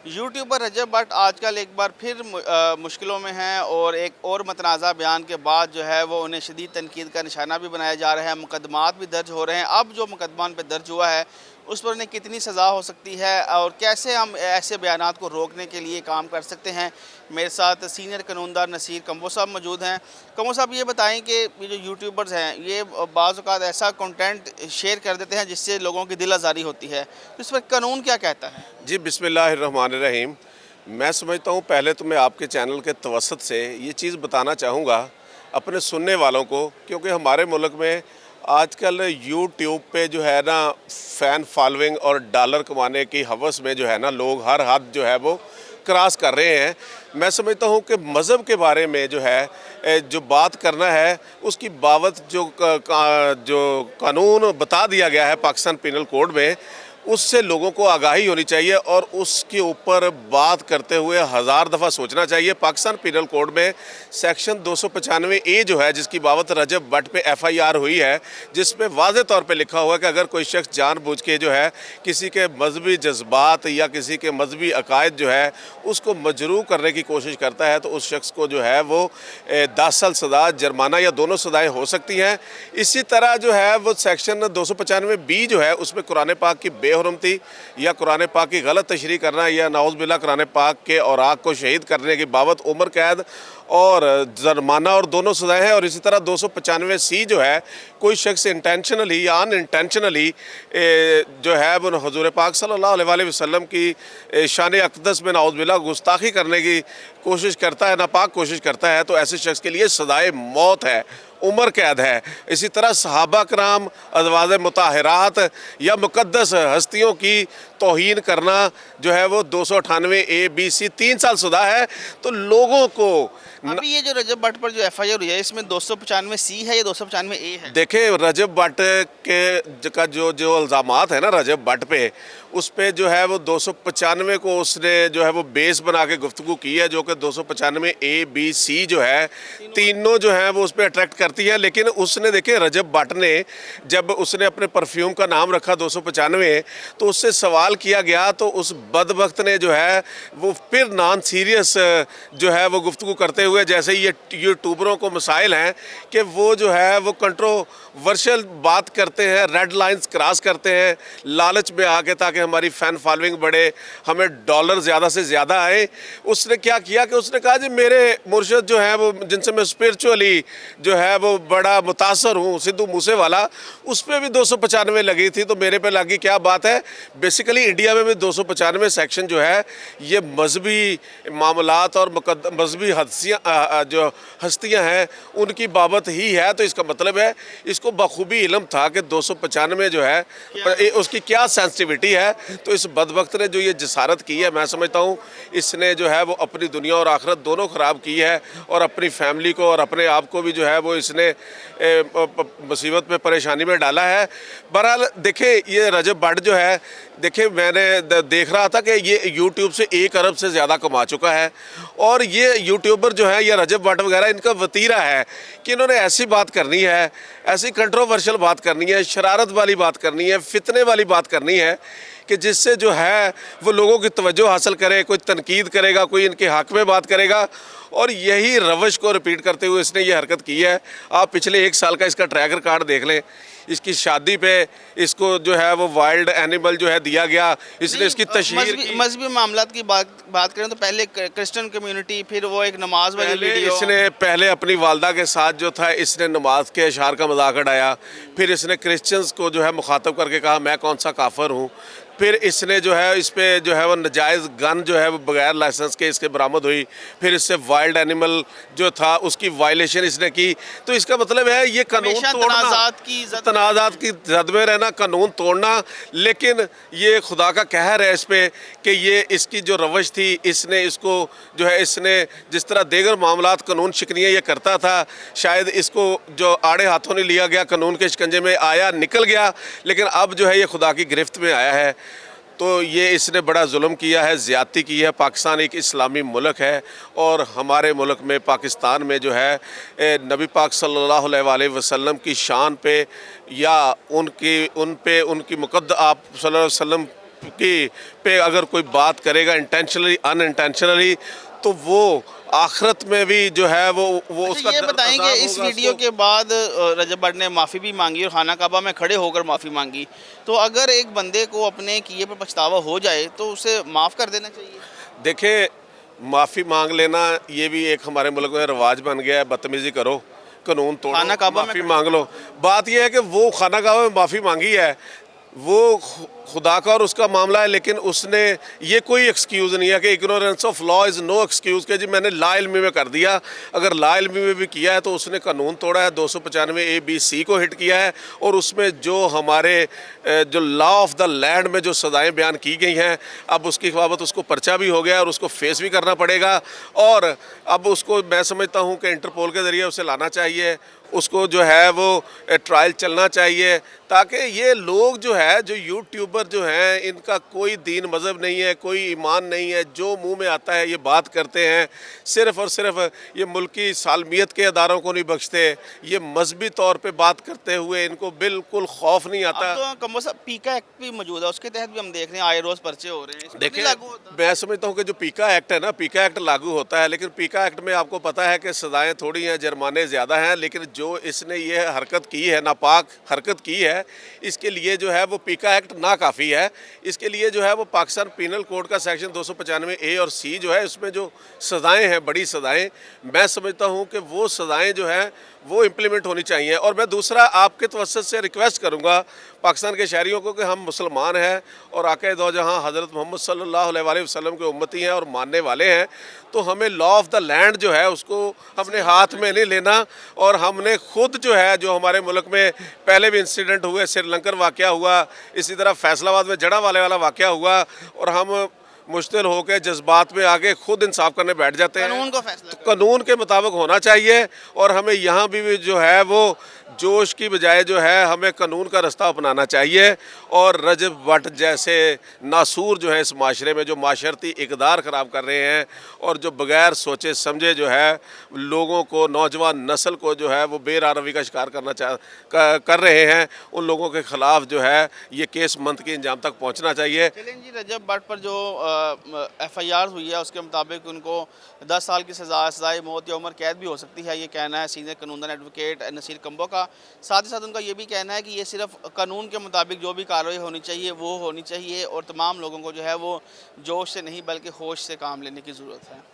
YouTuber रजब भट्ट आजकल एक बार फिर मुश्किलों में हैं और एक और मतनाज़ा बयान के बाद जो है वो उन्हें शदीद तनकीद का निशाना भी बनाया जा रहा है। मुकदमात भी दर्ज हो रहे हैं। अब जो मुकदमा उन पर दर्ज हुआ है उस पर उन्हें कितनी सज़ा हो सकती है और कैसे हम ऐसे बयानात को रोकने के लिए काम कर सकते हैं। मेरे साथ सीनियर कानूनदार नसीर कम्बो साहब मौजूद हैं। कम्बो साहब ये बताएं कि ये जो यूट्यूबर्स हैं ये बाज़ औक़ात ऐसा कंटेंट शेयर कर देते हैं जिससे लोगों की दिल आज़ारी होती है, तो इस पर कानून क्या कहता है? जी बिस्मिल्लाहिर्रहमानिर्रहीम। मैं समझता हूँ पहले तो मैं आपके चैनल के तवसत से ये चीज़ बताना चाहूँगा अपने सुनने वालों को, क्योंकि हमारे मुल्क में आजकल यूट्यूब पे जो है ना फ़ैन फॉलोइंग और डॉलर कमाने की हवस में जो है ना लोग हर हद जो है वो क्रॉस कर रहे हैं। मैं समझता हूँ कि मज़हब के बारे में जो है जो बात करना है उसकी बाबत जो कानून बता दिया गया है पाकिस्तान पिनल कोड में, उससे लोगों को आगाही होनी चाहिए और उसके ऊपर बात करते हुए हज़ार दफ़ा सोचना चाहिए। पाकिस्तान पिनल कोड में सेक्शन 295A जो है, जिसकी बाबत रजब भट्ट पे FIR हुई है, जिसमें वाज़े तौर पे लिखा हुआ है कि अगर कोई शख्स जानबूझ के जो है किसी के मजहबी जज्बात या किसी के मजहबी अकायद जो है उसको मजरूह करने की कोशिश करता है तो उस शख्स को जो है वो 10 साल सज़ा, जुर्माना या दोनों सज़ाएँ हो सकती हैं। इसी तरह जो है वो सेक्शन 295B जो है उसमें कुरान पाक की बेहुरमती या कुरान पाक की गलत तशरीह करना या नाउज़ बिल्लाह कुरान पाक के औराक को शहीद करने की बाबत उम्र कैद और जुर्माना और दोनों सज़ाएँ हैं। और इसी तरह 295C जो है कोई शख्स इंटेंशनली या अनइंटेंशनली जो है वो हुज़ूर पाक सल्लल्लाहु अलैहि वसल्लम की शान अक़दस में नाउज़ बिल्लाह गुस्ताखी करने की कोशिश करता है, नापाक कोशिश करता है, तो ऐसे शख्स के लिए सज़ाए मौत है, उम्र कैद है। इसी तरह सहाबा कराम, अज़वाज मुताहरात या मुक़द्दस हस्तियों की तौहीन करना जो है वो 298A-B-C 3 साल सज़ा है। तो लोगों को अभी ये जो रजब भट्ट पर जो FIR हुई है इसमें 295C है या 295A है? देखें, रजब भट्ट के का जो जो इल्ज़ामात है ना रजब भट्ट पे, उस पे जो है वो 295 को उसने जो है वो बेस बना के गुफ्तगू की है, जो कि 295A-B-C जो है तीनों जो है वो उस पर अट्रैक्ट करती है। लेकिन उसने देखे रजब भट्ट ने जब उसने अपने परफ्यूम का नाम रखा 295 तो उससे सवाल किया गया तो उस बदबख्त ने जो है वो फिर नॉन सीरियस जो है वो गुफ्तगू करते हुए, जैसे ये यूट्यूबरों को मसाइल हैं कि वो जो है वो कंट्रोवर्शियल बात करते हैं, रेड लाइंस क्रॉस करते हैं लालच में आके ताकि हमारी फ़ैन फॉलोइंग बढ़े, हमें डॉलर ज़्यादा से ज़्यादा आए। उसने क्या किया कि उसने कहा जी मेरे मुर्शिद जो है वो जिनसे मैं स्पिरिचुअली जो है वो बड़ा मुतासर हूँ, सिद्धू मूसेवाला, उस पर भी 295 लगी थी तो मेरे पे लगी। क्या बात है। बेसिकली इंडिया में भी 295 सेक्शन जो है ये मजहबी मामलात और मजहबी जो हस्तियाँ हैं उनकी बाबत ही है। तो इसका मतलब है इसको बखूबी इल्म था कि 295 जो है उसकी क्या सेंसिटिविटी है। तो इस बदबख्त ने जो ये जसारत की है, मैं समझता हूँ इसने जो है वो अपनी दुनिया और आखिरत दोनों ख़राब की है और अपनी फैमिली को और अपने आप को भी जो है वो इसने मुसीबत में, परेशानी में डाला है। बहरहाल देखे ये रजब भट्ट जो है, देखे मैंने देख रहा था कि ये यूट्यूब से 1 अरब से ज़्यादा कमा चुका है और ये यूट्यूबर जो है या रजब भट्ट वगैरह इनका वतीरा है कि इन्होंने ऐसी बात करनी है, ऐसी कंट्रोवर्शियल बात करनी है, शरारत वाली बात करनी है, फितने वाली बात करनी है कि जिससे जो है वो लोगों की तवज्जो हासिल करे। कोई तनकीद करेगा, कोई इनके हक़ में बात करेगा और यही रवश को रिपीट करते हुए इसने ये हरकत की है। आप पिछले 1 साल का इसका ट्रैक रिकॉर्ड देख लें। इसकी शादी पे इसको जो है वो वाइल्ड एनिमल जो है दिया गया, इसने इसकी तशहीर की। मजहबी मामलात की बात करें तो पहले क्रिश्चियन कम्युनिटी, फिर वो एक नमाज वाली वीडियो। इसने पहले अपनी वालदा के साथ जो था इसने नमाज के अशार का मजाक उड़ाया, फिर इसने क्रिश्चियंस को जो है मुखातब करके कहा मैं कौन सा काफर हूँ। फिर इसने जो है इस पर जो है वो नाजायज़ गन जो है वो बगैर लाइसेंस के इसके बरामद हुई। फिर इससे वाइल्ड एनिमल जो था उसकी वायलेशन इसने की। तो इसका मतलब है ये कानून तोड़ना, तनाज़ात की जद में रहना, कानून तोड़ना। लेकिन ये खुदा का कहर है इस पर कि ये इसकी जो रवश थी, इसने इसको जो है इसने जिस तरह देगर मामलात कानून शिकनियाँ ये करता था, शायद इसको जो आड़े हाथों नहीं लिया गया, कानून के शिकंजे में आया, निकल गया, लेकिन अब जो है ये खुदा की गिरफ्त में आया है। तो ये इसने बड़ा जुल्म किया है, ज़्यादती की है। पाकिस्तान एक इस्लामी मुल्क है और हमारे मुल्क में पाकिस्तान में जो है नबी पाक सल्लल्लाहु अलैहि वसल्लम की शान पे या उन पे उनकी आप सल्लल्लाहु अलैहि वसल्लम की पे अगर कोई बात करेगा इंटेंशनली अनइंटेंशनली, तो वो आखिरत में भी जो है वो अच्छा, उसका ये दर्द बताएं कि अज़ाब इस होगा वीडियो उसको। के बाद रजब भट्ट ने माफ़ी भी मांगी और खाना काबा में खड़े होकर माफ़ी मांगी, तो अगर एक बंदे को अपने किए पर पछतावा हो जाए तो उसे माफ़ कर देना चाहिए? देखिए, माफ़ी मांग लेना ये भी एक हमारे मुल्क में रिवाज बन गया है। बदतमीज़ी करो, कानून तोड़ो, खाना काबा में माफ़ी खड़े मांग होकर लो। बात यह है कि वो खाना काबा में माफ़ी मांगी है, वो खुदा का और उसका मामला है, लेकिन उसने ये कोई एक्सक्यूज़ नहीं है कि ignorance of law is no excuse कि जी मैंने लाइल्मी में कर दिया। अगर लाइल्मी में भी किया है तो उसने कानून तोड़ा है, 295 ए बी सी को हिट किया है, और उसमें जो हमारे जो लॉ ऑफ द लैंड में जो सज़ाएँ बयान की गई हैं, अब उसकी बाबत उसको पर्चा भी हो गया और उसको फेस भी करना पड़ेगा। और अब उसको मैं समझता हूँ कि इंटरपोल के ज़रिए उसे लाना चाहिए, उसको जो है वो ट्रायल चलना चाहिए, ताकि ये लोग जो है, जो यूट्यूबर जो हैं, इनका कोई दीन मज़हब नहीं है, कोई ईमान नहीं है, जो मुंह में आता है ये बात करते हैं। सिर्फ़ और सिर्फ ये मुल्की सालमियत के अदारों को नहीं बख्शते, ये मजहबी तौर पे बात करते हुए इनको बिल्कुल खौफ नहीं आता। अब तो कम साहब पीका एक्ट भी मौजूद है, उसके तहत भी हम देख रहे हैं आए रोज़ पर्चे हो रहे हैं, इस पर नहीं देखिए, लागू होता? मैं समझता हूँ कि जो पीका एक्ट है ना, पीका एक्ट लागू होता है, लेकिन पीका एक्ट में आपको पता है कि सज़ाएँ थोड़ी हैं, जुर्माने ज़्यादा हैं, लेकिन जो इसने ये हरकत की है, नापाक हरकत की है, इसके लिए जो है वो पीका एक्ट नाकाफ़ी है। इसके लिए जो है वो पाकिस्तान पीनल कोड का सेक्शन 295 ए और सी जो है, उसमें जो सज़ाएँ हैं, बड़ी सज़ाएँ, मैं समझता हूँ कि वो सज़ाएँ जो हैं वो इम्प्लीमेंट होनी चाहिए। और मैं दूसरा आपके तवज्जुह से रिक्वेस्ट करूँगा पाकिस्तान के शहरियों को कि हम मुसलमान हैं और आक़ा दो जहाँ हज़रत मोहम्मद सल्लल्लाहु अलैहि वसल्लम के उम्मती हैं और मानने वाले हैं, तो हमें लॉ ऑफ द लैंड जो है उसको अपने हाथ में नहीं लेना। और हमने खुद जो है, जो हमारे मुल्क में पहले भी इंसिडेंट हुए, श्रीलंकन वाक़या हुआ, इसी तरह फैसलाबाद में जड़ा वाले वाला वाक़या हुआ, और हम मुश्तिल होकर जज्बात में आके खुद इंसाफ करने बैठ जाते हैं। कानून का फैसला तो कानून के मुताबिक होना चाहिए, और हमें यहाँ भी जो है वो जोश की बजाय जो है हमें कानून का रास्ता अपनाना चाहिए। और रजब भट्ट जैसे नासूर जो है इस माशरे में, जो माशरती इक़दार ख़राब कर रहे हैं और जो बग़ैर सोचे समझे जो है लोगों को, नौजवान नस्ल को जो है वो बेरारवी का शिकार कर रहे हैं, उन लोगों के ख़िलाफ़ जो है ये केस मंतकी इंजाम तक पहुँचना चाहिए। चलें जी, रजब भट्ट पर जो एफआईआर हुई है उसके मुताबिक उनको 10 साल की सज़ाए मौत या उम्र कैद भी हो सकती है, ये कहना है सीनियर कानूनदान एडवोकेट नसीर कंबो का। साथ ही साथ उनका ये भी कहना है कि ये सिर्फ कानून के मुताबिक जो भी कार्रवाई होनी चाहिए वो होनी चाहिए, और तमाम लोगों को जो है वो जोश से नहीं बल्कि होश से काम लेने की ज़रूरत है।